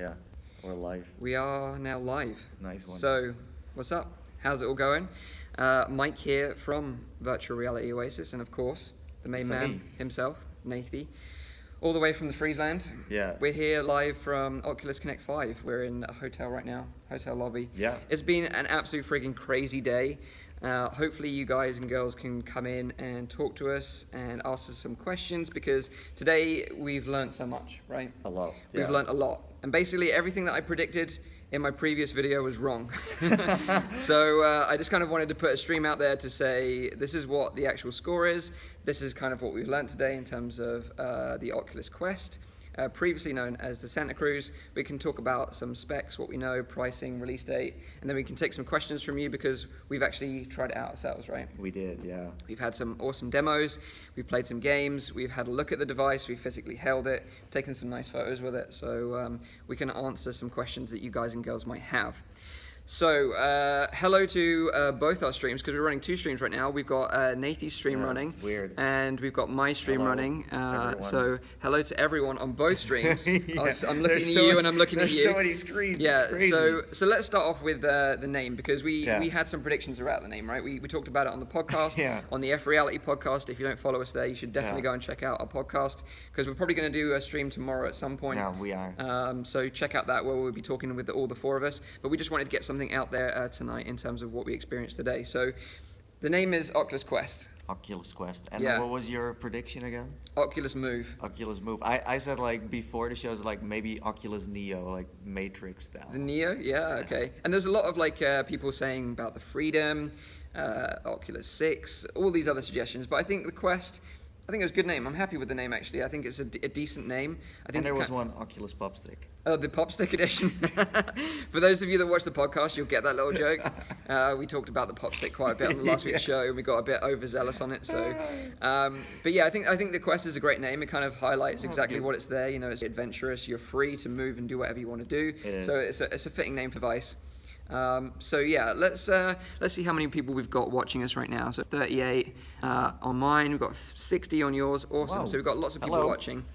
Yeah, we're live. We are now live. Nice one. So, what's up? How's it all going? Mike here from Virtual Reality Oasis, and of course, the main man himself, Nathie, all the way from the Friesland. Yeah. We're here live from Oculus Connect 5. We're in a hotel right now, hotel lobby. Yeah. It's been an absolute freaking crazy day. Hopefully you guys and girls can come in and talk to us and ask us some questions, because today we've learned so much, right? A lot. We've learned a lot. And basically everything that I predicted in my previous video was wrong. So I just kind of wanted to put a stream out there to say, this is what the actual score is. This is kind of what we've learned today in terms of the Oculus Quest. Previously known as the Santa Cruz. We can talk about some specs, what we know, pricing, release date, and then we can take some questions from you, because we've actually tried it out ourselves, right? We did, yeah. We've had some awesome demos, we've played some games, we've had a look at the device, we've physically held it, taken some nice photos with it, so we can answer some questions that you guys and girls might have. So, hello to both our streams, because we're running two streams right now. We've got Nathie's stream running, weird. and we've got my stream running. So, hello to everyone on both streams. Yeah. I'm looking at you, and I'm looking at you. There's so many screens. Yeah. It's crazy. So let's start off with the name, because we had some predictions about the name, right? We talked about it on the podcast, on the F Reality podcast. If you don't follow us there, you should definitely go and check out our podcast, because we're probably going to do a stream tomorrow at some point. Yeah, we are. So check out that, where we'll be talking with all the four of us. But we just wanted to get something out there tonight in terms of what we experienced today. So the name is Oculus Quest. Oculus Quest. And what was your prediction again? Oculus Move. Oculus Move. I said, like, before the shows, like, maybe Oculus Neo, like Matrix style. The Neo? Yeah, okay. And there's a lot of, like, people saying about the Freedom, Oculus 6, all these other suggestions. But I think the Quest, I think it was a good name. I'm happy with the name, actually. I think it's a decent name. I think and there was one Oculus Pop Stick. Oh, the Pop Stick edition. For those of you that watch the podcast, you'll get that little joke. We talked about the Pop Stick quite a bit on the last week's show, and we got a bit overzealous on it. So, but yeah, I think the Quest is a great name. It kind of highlights exactly what it's there. You know, it's adventurous. You're free to move and do whatever you want to do. So it's a fitting name for device. So yeah, let's see how many people we've got watching us right now. So 38 on mine, we've got 60 on yours. Awesome. Wow. So we've got lots of people watching.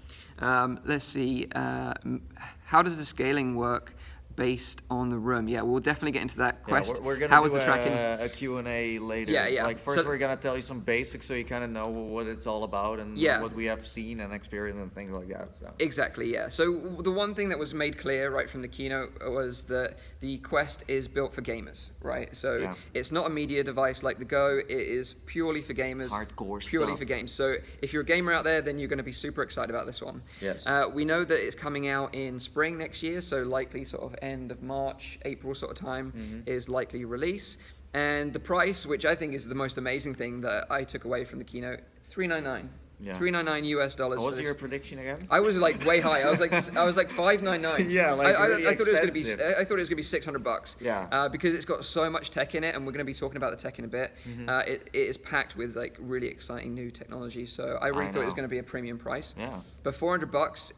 Let's see. How does the scaling work based on the room? Yeah, we'll definitely get into that. Quest. Yeah, we're going to do a Q&A later. Yeah. Like first we're going to tell you some basics so you kind of know what it's all about and what we have seen and experienced and things like that. So. Exactly, yeah. So the one thing that was made clear right from the keynote was that the Quest is built for gamers, right? So it's not a media device like the Go. It is purely for gamers. Hardcore purely stuff. for games. So if you're a gamer out there, then you're going to be super excited about this one. Yes. We know that it's coming out in spring next year, so likely sort of end of March, April sort of time is likely release. And the price, which I think is the most amazing thing that I took away from the keynote, $399. Yeah. $399 US. What was your prediction again? I was like way high. I was like $599. Yeah, like I really thought expensive. I thought it was gonna be $600. Yeah. Because it's got so much tech in it, and we're gonna be talking about the tech in a bit. It is packed with like really exciting new technology. So I really thought it was gonna be a premium price. Yeah. But $400.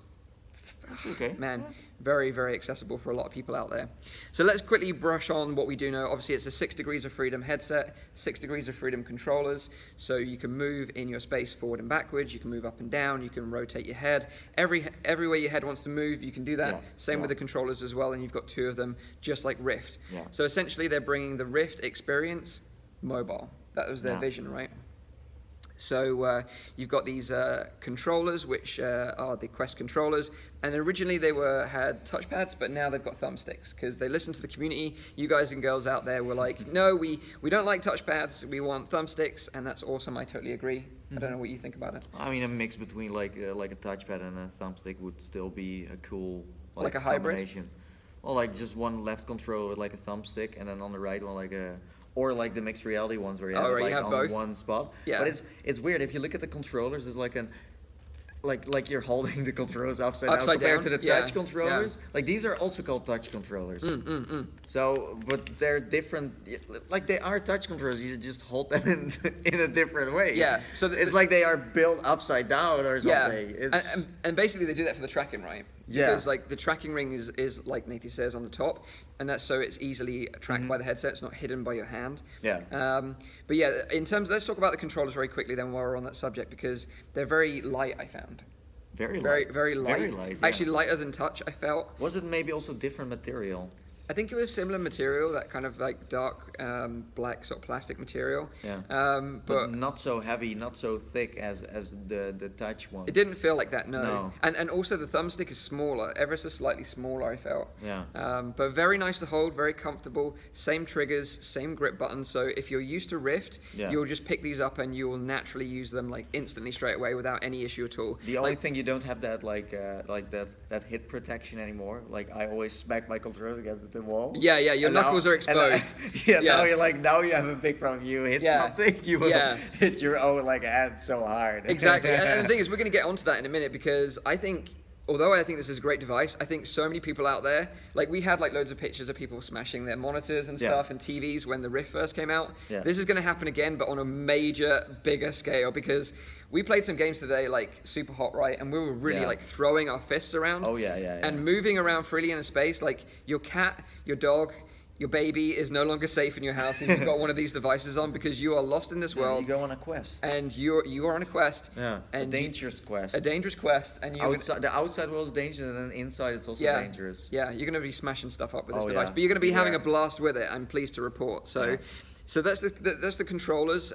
That's okay. Man, very, very accessible for a lot of people out there. So let's quickly brush on what we do know. Obviously, it's a 6 Degrees of Freedom headset, 6 Degrees of Freedom controllers. So you can move in your space forward and backwards. You can move up and down. You can rotate your head. Everywhere your head wants to move, you can do that. Same with the controllers as well, and you've got two of them, just like Rift. Yeah. So essentially, they're bringing the Rift experience mobile. That was their vision, right? So you've got these controllers, which are the Quest controllers, and originally they had touchpads, but now they've got thumbsticks, because they listened to the community. You guys and girls out there were like, no, we don't like touchpads, we want thumbsticks, and that's awesome. I totally agree. I don't know what you think about it. I mean, a mix between like a touchpad and a thumbstick would still be a cool like a hybrid combination. Well, like just one left controller with like a thumbstick, and then on the right one like a. Or like the mixed reality ones where you have it like on both. one spot. Yeah. But it's weird. If you look at the controllers, it's like like you're holding the controllers upside down compared down? to the touch controllers. Yeah. Like these are also called touch controllers. So, but they're different. Like they are touch controllers. You just hold them in a different way. Yeah. So it's like they are built upside down or something. Yeah. And basically they do that for the tracking, right? Because like the tracking ring is like Nathie says on the top, and that's so it's easily tracked by the headset. It's not hidden by your hand. Yeah. But yeah, let's talk about the controllers very quickly then while we're on that subject, because they're very light, I found. Very very light. very light. Very light, yeah. Actually, lighter than touch. I felt. Was it maybe also different material? I think it was similar material, that kind of like dark black sort of plastic material. Yeah. But not so heavy, not so thick as the touch ones. it didn't feel like that, no. No. And also the thumbstick is smaller, ever so slightly smaller, I felt. Yeah. But very nice to hold, very comfortable. Same triggers, same grip buttons. So if you're used to Rift, Yeah. you'll just pick these up and you will naturally use them like instantly straight away without any issue at all. The only Like, thing you don't have that like that hit protection anymore. Like I always smack my controller against the wall. yeah, your And now- knuckles are and I- exposed. yeah, Yeah. now you're like, now you have a big problem. You hit Yeah. something, you will Yeah. hit your own like hand so hard. Exactly. And the thing is, we're going to get onto that in a minute because I think, although I think this is a great device, I think so many people out there, like we had like loads of pictures of people smashing their monitors and Yeah. stuff and TVs when the Rift first came out. Yeah. This is going to happen again, but on a major, bigger scale because we played some games today like super hot, right? And we were really Yeah. like throwing our fists around. Oh, yeah. And moving around freely in a space. Like your cat, your dog, your baby is no longer safe in your house if you've got one of these devices on because you are lost in this You world. go on a quest. And you are on a quest. Yeah. And A dangerous quest. A dangerous quest, and you The outside world is dangerous, and then inside it's also dangerous. Yeah, you're going to be smashing stuff up with this Oh, device, yeah. but you're going to be having a Beware. blast with it. I'm pleased to report. So, Yeah. so that's the controllers.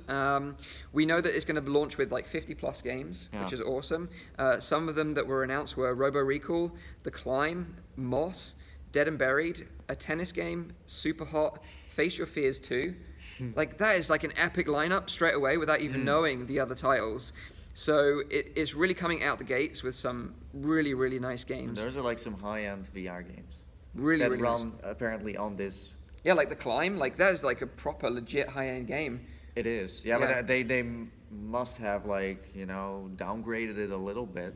We know that it's going to launch with like 50 plus games, Yeah. which is awesome. Some of them that were announced were Robo Recall, The Climb, Moss, Dead and Buried, a tennis game, Super Hot, Face Your Fears 2. Like that is like an epic lineup straight away without even knowing the other titles. So it's really coming out the gates with some really, really nice games. Those are like some high-end VR games Really, that really run nice. apparently on this. Yeah, like The Climb, like that is like a proper legit high-end game. It is. Yeah, Yeah. but they must have like downgraded it a little bit.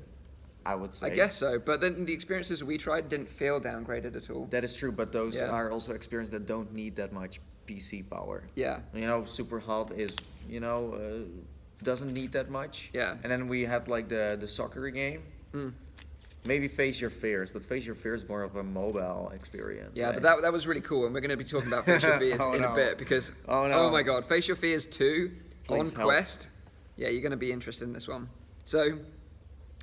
I would say. I guess so, but then the experiences we tried didn't feel downgraded at all. That is true, but those Yeah. are also experiences that don't need that much PC power. Yeah. Super hot is doesn't need that much. Yeah. And then we had like the soccer game. Mm. Maybe Face Your Fears, but Face Your Fears is more of a mobile experience. Yeah, right? but that was really cool, and we're going to be talking about Face Your Fears Oh, in a no. bit because Oh, no. my god, Face Your Fears 2 Please on help. Quest. Yeah, you're going to be interested in this one. So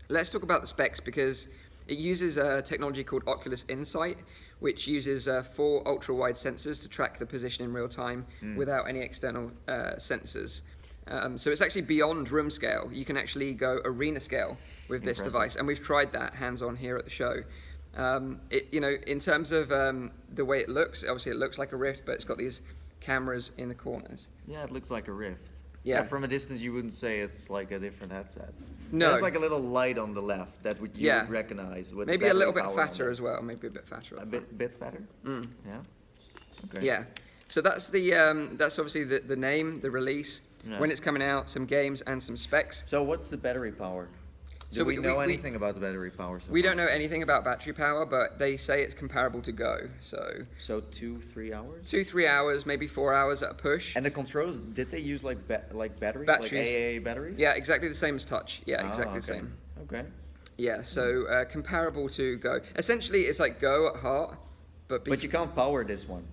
let's talk about the specs because it uses a technology called Oculus Insight, which uses 4 ultra-wide sensors to track the position in real time without any external sensors. So it's actually beyond room scale. You can actually go arena scale with this Impressive. device, and we've tried that hands-on here at the show. In terms of the way it looks, obviously it looks like a Rift, but it's got these cameras in the corners. Yeah, it looks like a Rift. Yeah. From a distance, you wouldn't say it's like a different headset. No. There's like a little light on the left that you Yeah. would recognize. With Maybe a little bit battery power on fatter it. as well. Maybe a bit fatter. A bit fatter. Mm. Yeah. Okay. Yeah. So that's that's obviously the name, the release, Yeah. when it's coming out, some games and some specs. So what's the battery power? Do So we know we- anything about the battery power? So We far? don't know anything about battery power, but they say it's comparable to Go. So So 2-3 hours. 2-3 hours, maybe 4 hours at a push. And the controls, did they use like batteries, Batteries. like AA batteries? Yeah, exactly the same as Touch. Yeah, Oh, exactly the okay. same. Okay. Yeah, so comparable to Go. Essentially, it's like Go at heart, but But you can't power this one,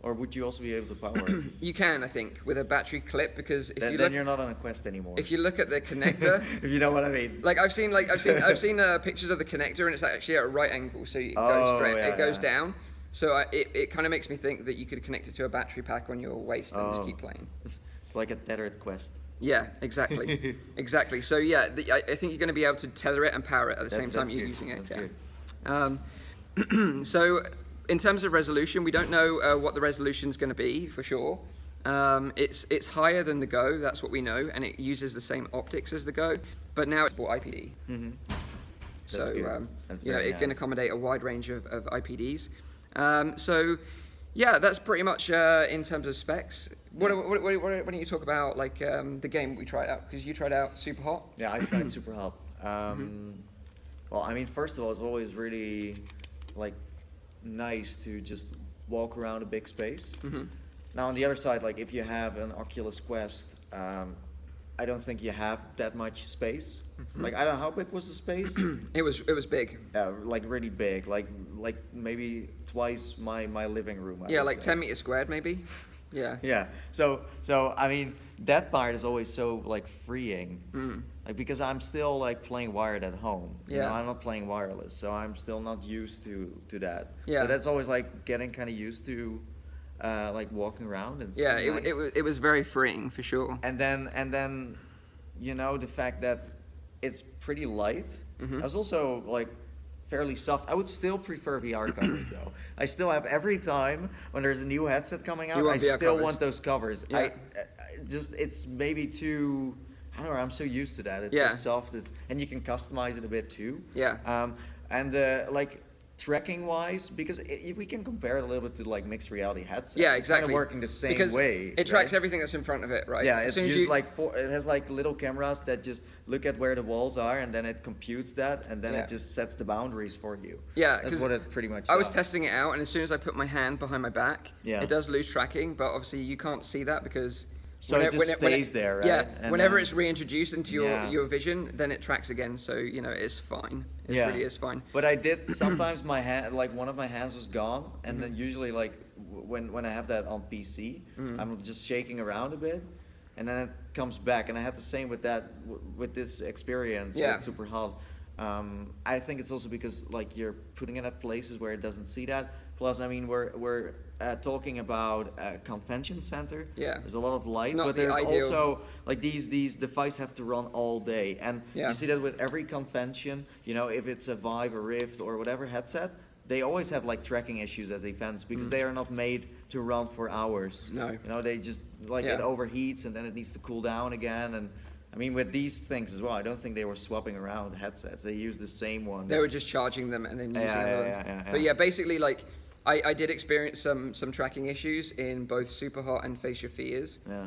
or would you also be able to power it? you can, I think, with a battery clip because if you Then look, you're not on a Quest anymore. if you look at the connector. If you know what I mean. Like I've seen pictures of the connector and it's actually at a right angle, so it goes Oh, straight, yeah, it goes yeah. down. So it kind of makes me think that you could connect it to a battery pack on your waist and just Oh. keep playing. It's like a tethered Quest. Yeah, exactly, exactly. So yeah, I think you're going to be able to tether it and power it at the same time That's you're good. using it. That's Yeah. good. So in terms of resolution, we don't know what the resolution is going to be for sure. It's higher than the Go, that's what we know, and it uses the same optics as the Go, but now it's IPD. Mm-hmm. So That's good. That's you know very it can nice. accommodate a wide range of IPDs. So yeah, that's pretty much in terms of specs. Why don't you talk about like the game we tried out, because you tried out Super Hot. Yeah, I tried Super Hot. Well, I mean, first of all, it's always really like nice to just walk around a big space. Mhm. Now, on the other side, like if you have an Oculus Quest, I don't think you have that much space. Like, I don't know, how big was the space? It was big. Like really big, like maybe twice my living room. I Yeah, would like say. 10 meters squared maybe. Yeah. Yeah. So I mean, that part is always so like freeing. Like because I'm still like playing wired at home. You know, Yeah. I'm not playing wireless, so I'm still not used to that. Yeah. So that's always like getting kind of used to like walking around and Yeah, seeing nice. it was very freeing for sure. And then you know, the fact that it's pretty light. I was also like fairly soft. I would still prefer VR covers though. I still have every time when there's a new headset coming out, You want I VR still covers. want those covers. Yeah. I just it's maybe too. I don't know. I'm so used to that. It's Yeah. so soft, and you can customize it a bit too. Yeah. And like tracking wise, because we can compare it a little bit to like mixed reality headsets. Yeah, It's kind exactly. of working the same because way. it tracks right? everything that's in front of it, right? Yeah, As it's soon as just you- like it has like little cameras that just look at where the walls are, and then it computes that, and then Yeah. it just sets the boundaries for you. Yeah, that's 'cause what it pretty much. I was does. testing it out, and as soon as I put my hand behind my back, Yeah. it does lose tracking, but obviously you can't see that because. So it just stays there, right? Yeah, And whenever then- it's reintroduced into your, Yeah. your vision, then it tracks again. So you know it's fine. It Yeah. really is fine. But I did sometimes my hand, like one of my hands was gone, and Mm-hmm. then usually like when I have that on PC, Mm-hmm. I'm just shaking around a bit, and then it comes back. And I had the same with that with this experience Yeah. with Super Hot. I think it's also because like you're putting it at places where it doesn't see that. Plus, I mean, we're talking about a convention center. Yeah. There's a lot of light, not but the there's ideal- also like these devices have to run all day, and Yeah. you see that with every convention. You know, if it's a Vive or Rift or whatever headset, they always have like tracking issues at the events because they are not made to run for hours. No. You know, they just like Yeah. it overheats and then it needs to cool down again. And I mean, with these things as well, I don't think they were swapping around headsets. They used the same one. They were just charging them and then using Yeah, other yeah, ones. yeah, But yeah. yeah, basically like I did experience some tracking issues in both Super Hot and Face Your Fears. Yeah.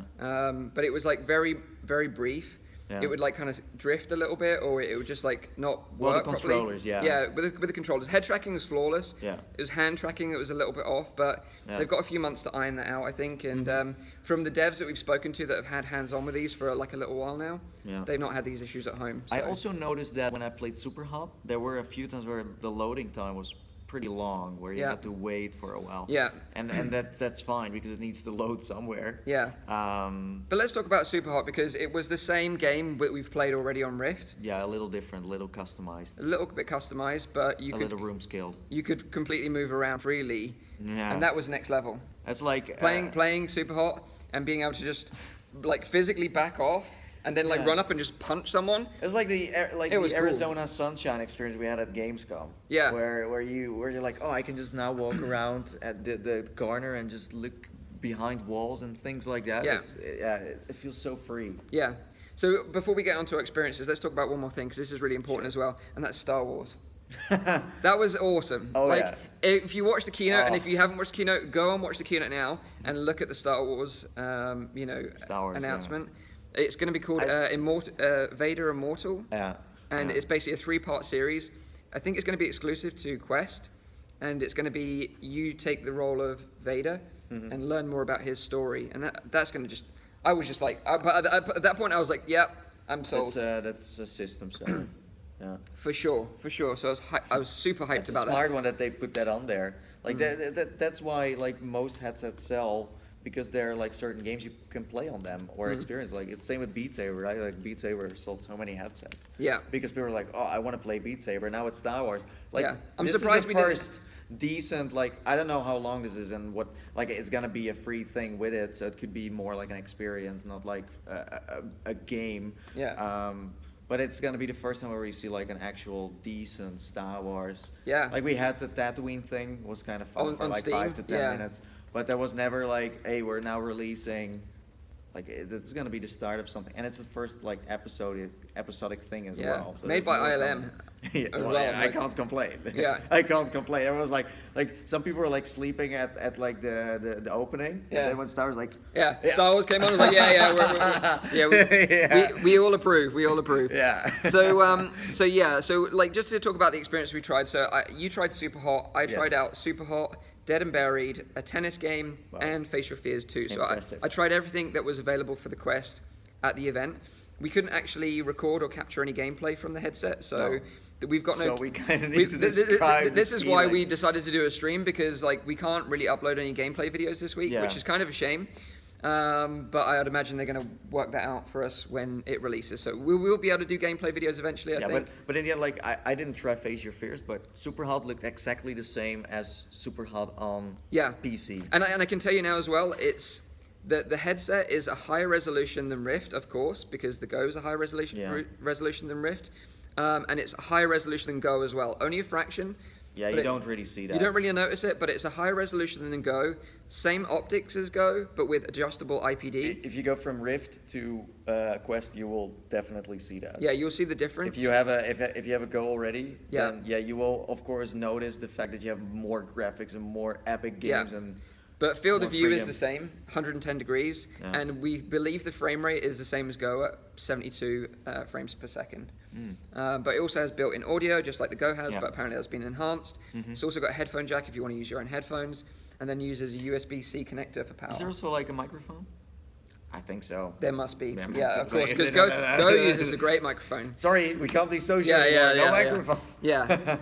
But it was like very, very brief. Yeah. It would like kind of drift a little bit, or it would just like not Well, the work properly. controllers, yeah. Yeah, with the controllers. Head tracking was flawless. Yeah. It was hand tracking that was a little bit off, but Yeah. they've got a few months to iron that out, I think. And from the devs that we've spoken to that have had hands-on with these for like a little while now, Yeah. they've not had these issues at home. I so- also noticed that when I played Super Hot, there were a few times where the loading time was pretty long, where you Yeah. had to wait for a while. Yeah. And that's fine because it needs to load somewhere. Yeah. But let's talk about Super Hot because it was the same game that we've played already on Rift. Yeah, a little different, a little customized, A little bit customized, but a little room scaled. you could completely move around freely, Yeah. and that was next level. That's like Playing Super Hot and being able to just like physically back off and then like Yeah. run up and just punch someone. It's like It was the cool. Arizona sunshine experience we had at Gamescom. Yeah. Where you're like, oh, I can just now walk around at the corner and just look behind walls and things like that. Yeah. It feels so free. Yeah. So before we get on to our experiences, let's talk about one more thing because this is really important as well, and that's Star Wars. That was awesome. Oh, like, yeah. if you watched the keynote, and Oh. if you haven't watched the keynote, go and watch the keynote now and look at the Star Wars, Star Wars, announcement. It's going to be called Vader Immortal, Yeah. and Yeah. it's basically a 3-part series. I think it's going to be exclusive to Quest, and it's going to be you take the role of Vader Mm-hmm. and learn more about his story, and that's going to just. I was just like, but at that point, I was like, yep, I'm sold. That's a system seller. Yeah. For sure. So I was super hyped It's a about smart one that they put that on there. Like that's why like most headsets sell because there are like certain games you can play on them or experience. Like it's same with Beat Saber, right? Like Beat Saber sold so many headsets. Yeah. Because people are like, oh, I want to play Beat Saber. Now it's Star Wars. Like Yeah. I'm this surprised is we the didn't- first decent like I don't know how long this is and what like it's gonna be a free thing with it, so it could be more like an experience, not like a game. Yeah. But it's gonna be the first time where we see like an actual decent Star Wars. Yeah. Like we had the Tatooine thing was kind of fun for On like Steam? 5 to 10 Yeah. minutes, but there was never like, hey, we're now releasing. Like it's gonna be the start of something, and it's the first like episodic thing as Yeah. well. So Made there's by more ILM coming. Yeah, as well, well, yeah, I like- can't complain. Yeah. I can't complain. Everyone's like some people were like sleeping at like the opening, Yeah. and then when Star Wars like, Yeah. Star Wars came on. I was like, Yeah. we all approve. We all approve. Yeah. So like just to talk about the experience we tried. So you tried Super Hot. I tried Yes. out Super Hot, Dead and Buried, a tennis game, Wow. and Face Your Fears 2. So Impressive. I tried everything that was available for the Quest at the event. We couldn't actually record or capture any gameplay from the headset, so No. we've got no. So we kind of need to describe. This the is why feeling. we decided to do a stream, because like we can't really upload any gameplay videos this week, Yeah. which is kind of a shame. But I'd imagine they're going to work that out for us when it releases. So we will be able to do gameplay videos eventually, I think. But in the end, like I didn't try Face Your Fears, but Superhot looked exactly the same as Superhot on PC. And I can tell you now as well, it's the headset is a higher resolution than Rift, of course, because the Go is a higher resolution than Rift, and it's a higher resolution than Go as well. Only a fraction. Yeah, you don't really see that. You don't really notice it, but it's a higher resolution than Go. Same optics as Go, but with adjustable IPD. If you go from Rift to Quest, you will definitely see that. Yeah, you'll see the difference. If you have a Go already, then you will of course notice the fact that you have more graphics and more epic games and. But field of view is freedom. the same, 110 degrees, and we believe the frame rate is the same as Go at 72 frames per second. But it also has built-in audio, just like the Go has, but apparently that's been enhanced. It's also got a headphone jack if you want to use your own headphones, and then uses a USB-C connector for power. Is there also like a microphone? I think so. There must be. There Yeah, must of be. course, because Go uses a great microphone. Sorry, we can't be social anymore. No microphone. Yeah.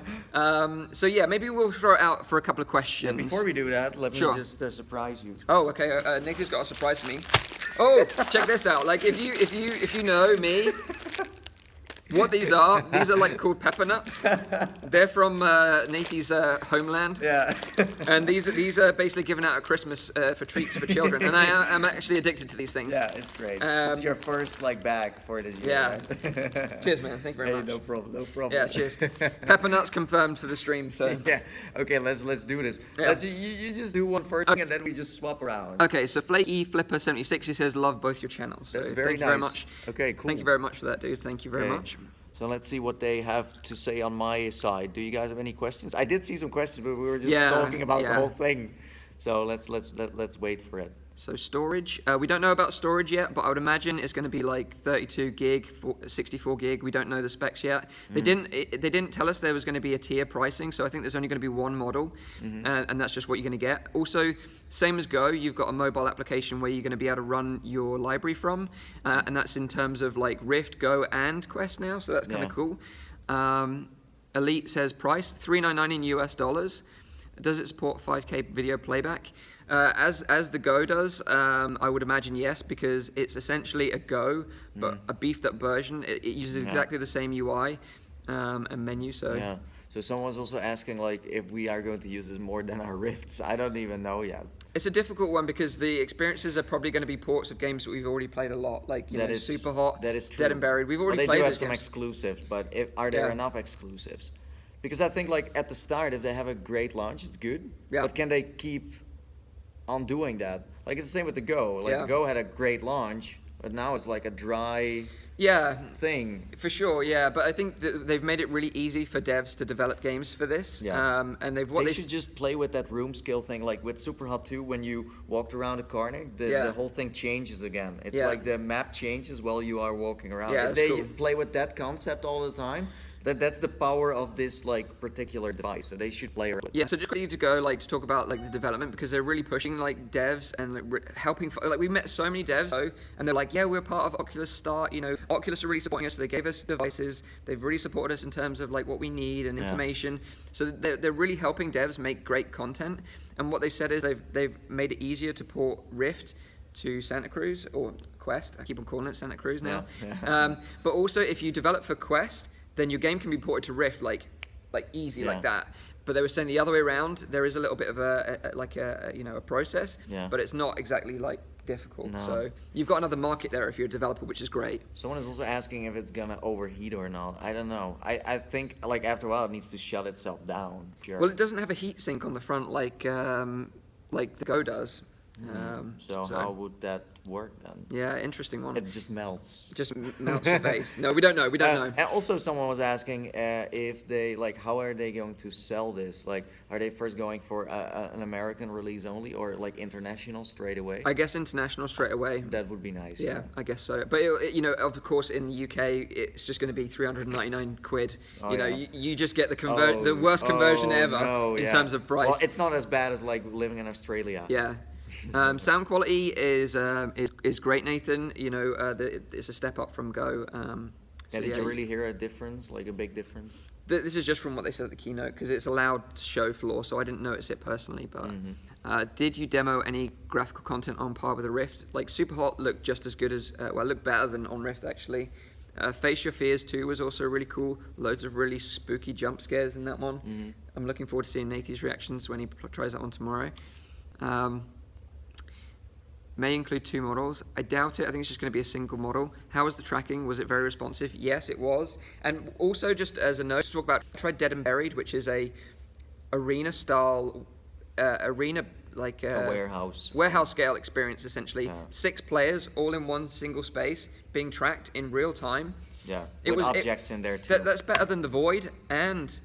So yeah, maybe we'll throw it out for a couple of questions. Before we do that, let me Sure. just surprise you. Oh, okay. Nathie's got a surprise for me. Oh, check this out. Like if you know me, what these are like called pepper nuts. They're from Nathie's homeland. Yeah. And these are basically given out at Christmas for treats for children. And I'm actually addicted to these things. Yeah, it's great. This is your first bag for this year. Yeah. Right? Cheers, man. Thank you very much. No problem. Yeah, cheers. Pepper nuts confirmed for the stream. So. Yeah. Okay, let's do this. Yeah. You just do one first thing and then we just swap around. Okay, so Flaky Flipper 76, he says love both your channels. So That's very thank you very nice. much. Okay, cool. Thank you very much for that, dude. Thank you very Okay. much. So let's see what they have to say on my side. Do you guys have any questions? I did see some questions, but we were just talking about the whole thing. So let's wait for it. So storage, we don't know about storage yet, but I would imagine it's going to be like 32 gig, 64 gig. We don't know the specs yet. They didn't tell us there was going to be a tier pricing, so I think there's only going to be one model, and that's just what you're going to get. Also, same as Go, you've got a mobile application where you're going to be able to run your library from, and that's in terms of like Rift, Go, and Quest now. So that's kind of cool. Elite says price $399 in US dollars. Does it support 5K video playback? As the Go does, I would imagine yes, because it's essentially a Go, but a beefed up version. It uses exactly the same UI and menu. So yeah. So someone was also asking like if we are going to use this more than our Rifts. I don't even know yet. It's a difficult one because the experiences are probably going to be ports of games that we've already played a lot, like Super Hot, that is true. Dead and Buried. We've already they played do have those some games. exclusives, but are there enough exclusives? Because I think like at the start, if they have a great launch, it's good. Yeah. But can they keep on doing that? Like it's the same with the Go. Like the Go had a great launch, but now it's like a dry thing. For sure, yeah. But I think that they've made it really easy for devs to develop games for this. Yeah. And they should just play with that room scale thing, like with Superhot 2, when you walked around a corner, the whole thing changes again. It's like the map changes while you are walking around. Yeah, if they play with that concept all the time, that's the power of this like particular device. So they should play around with Yeah, so just need to go to talk about the development, because they're really pushing devs and helping. We met so many devs and they're like, yeah, we're part of Oculus Start. Oculus are really supporting us. So they gave us devices. They've really supported us in terms of what we need and information. So they're really helping devs make great content. And what they've said is they've made it easier to port Rift to Santa Cruz or Quest. I keep on calling it Santa Cruz now. Yeah. But also, if you develop for Quest, then your game can be ported to Rift easy like that. But they were saying the other way around. There is a little bit of a process, but it's not exactly difficult. No. So you've got another market there if you're a developer, which is great. Someone is also asking if it's gonna overheat or not. I don't know. I think after a while it needs to shut itself down. Sure. Well, it doesn't have a heat sink on the front like the Go does. So how would that work then? Yeah, interesting one. It just melts. Just melts your face. No, we don't know. We don't know. And also, someone was asking if they how are they going to sell this? Are they first going for an American release only, or international straight away? I guess international straight away. That would be nice. Yeah, I guess so. But of course, in the UK, it's just going to be 399 quid. You just get the worst conversion ever in terms of price. Well, it's not as bad as living in Australia. Yeah. Sound quality is great, Nathan. It's a step up from Go. Did you really hear a difference, a big difference? This is just from what they said at the keynote, because it's allowed show floor, so I didn't notice it personally. But did you demo any graphical content on par with the Rift? Like Superhot looked just as good as, looked better than on Rift actually. Face Your Fears 2 was also really cool. Loads of really spooky jump scares in that one. I'm looking forward to seeing Nathie's reactions when he tries that one tomorrow. May include 2 models. I doubt it. I think it's just going to be a single model. How was the tracking? Was it very responsive? Yes, it was. And also, just as a note, to talk about, I tried Dead and Buried, which is a arena style, a warehouse scale experience essentially. 6 players all in one single space, being tracked in real time. Yeah, with objects in there too. That's better than the Void and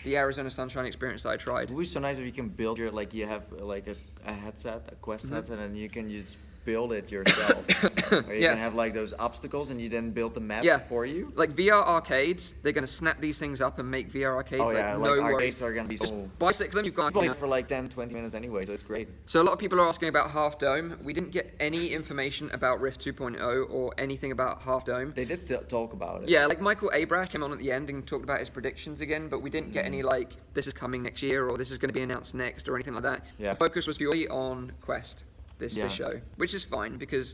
the Arizona Sunshine experience that I tried. It would be so nice if you can build your, like, you have like a headset, a Quest headset, and you can just build it yourself. Or you can have like those obstacles, and you then build the map for you. Like VR arcades, they're going to snap these things up and make VR arcades. Oh yeah, no arcades are going to be just so... bicycle them, you've got... Play for like 10-20 minutes anyway, so it's great. So a lot of people are asking about Half Dome. We didn't get any information about Rift 2.0 or anything about Half Dome. They did talk about it. Yeah, like Michael Abrash came on at the end and talked about his predictions again, but we didn't get any like, this is coming next year, or this is going to be announced next, or anything like that. Yeah. The focus was purely on Quest. This show, which is fine because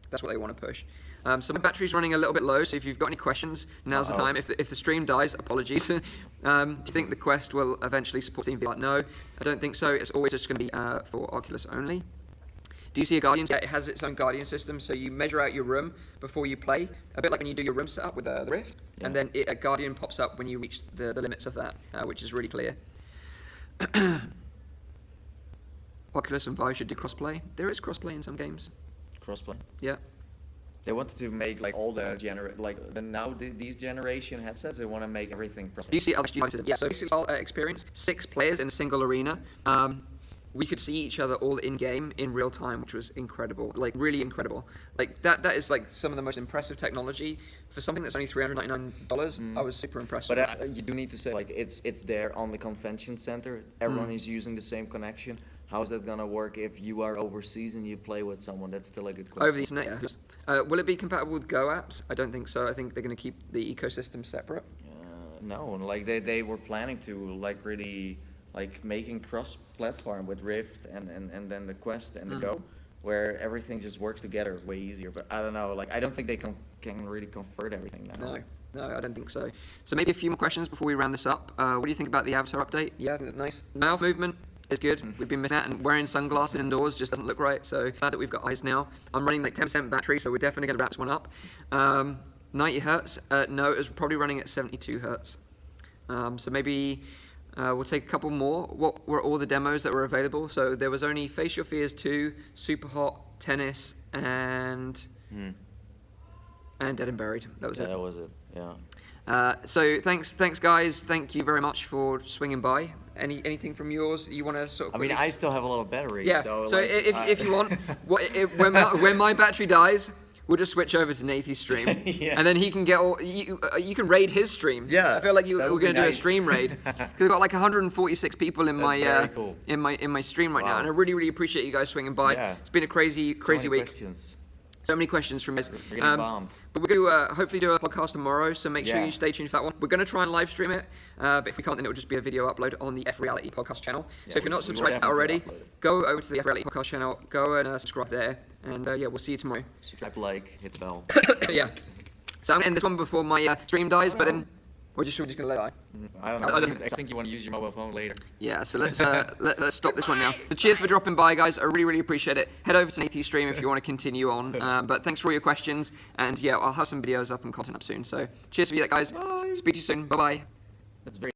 that's what they want to push. So my battery's running a little bit low, so if you've got any questions, now's the time. If the stream dies, apologies. Do you think the Quest will eventually support Steam VR? No, I don't think so. It's always just going to be for Oculus only. Do you see a Guardian? Yeah, it has its own Guardian system, so you measure out your room before you play, a bit like when you do your room setup with the Rift, and then a Guardian pops up when you reach the limits of that, which is really clear. Oculus and Vive should do crossplay. There is crossplay in some games. Crossplay. Yeah. They wanted to make like all the these generation headsets. They want to make everything crossplay. Do you see other students? Yeah. So basically, experience 6 players in a single arena. We could see each other all in game in real time, which was incredible. Like really incredible. Like that is like some of the most impressive technology for something that's only $399. I was super impressed. But you do need to say like it's there on the convention center. Everyone is using the same connection. How is that gonna work if you are overseas and you play with someone? That's still a good question. Over the internet, yeah. Will it be compatible with Go apps? I don't think so. I think they're gonna keep the ecosystem separate. No, like they were planning to like really like making cross-platform with Rift and then the Quest and the Go, where everything just works together. It's way easier. But I don't know. Like I don't think they can really convert everything now. No, I don't think so. So maybe a few more questions before we round this up. What do you think about the avatar update? Yeah, I think that's nice. Mouth movement is good. We've been missing that, and wearing sunglasses indoors just doesn't look right. So glad that we've got eyes now. I'm running like 10% battery, so we're definitely going to wrap this one up. 90 hertz? No, it was probably running at 72 hertz. So maybe we'll take a couple more. What were all the demos that were available? So there was only Face Your Fears 2, Superhot, Tennis, and Dead and Buried. That was it. That was it. Yeah. So thanks guys. Thank you very much for swinging by. Anything from yours you want to sort of? I mean, I still have a lot of battery. Yeah. So like, if you want, when my battery dies, we'll just switch over to Nathie's stream, and then he can get all. You can raid his stream. Yeah. I feel like we're going to do a stream raid. Because we've got like 146 people in in my stream right now, and I really appreciate you guys swinging by. Yeah. It's been a crazy week. Questions. So many questions from us. We're getting bombed. But we're going to hopefully do a podcast tomorrow, so make sure you stay tuned for that one. We're going to try and live stream it, but if we can't, then it will just be a video upload on the F Reality podcast channel. So if you're not subscribed to that already, go over to the F Reality podcast channel, go and subscribe there, and we'll see you tomorrow. Subscribe, like, hit the bell. Yeah. So I'm going to end this one before my stream dies, but then we're just going to let it die. I don't know. I think you want to use your mobile phone later. Yeah, so let's stop this one now. So cheers for dropping by, guys. I really appreciate it. Head over to Nathie's stream if you want to continue on. But thanks for all your questions. And I'll have some videos up and content up soon. So cheers for that, guys. Bye. Speak to you soon. Bye-bye. That's very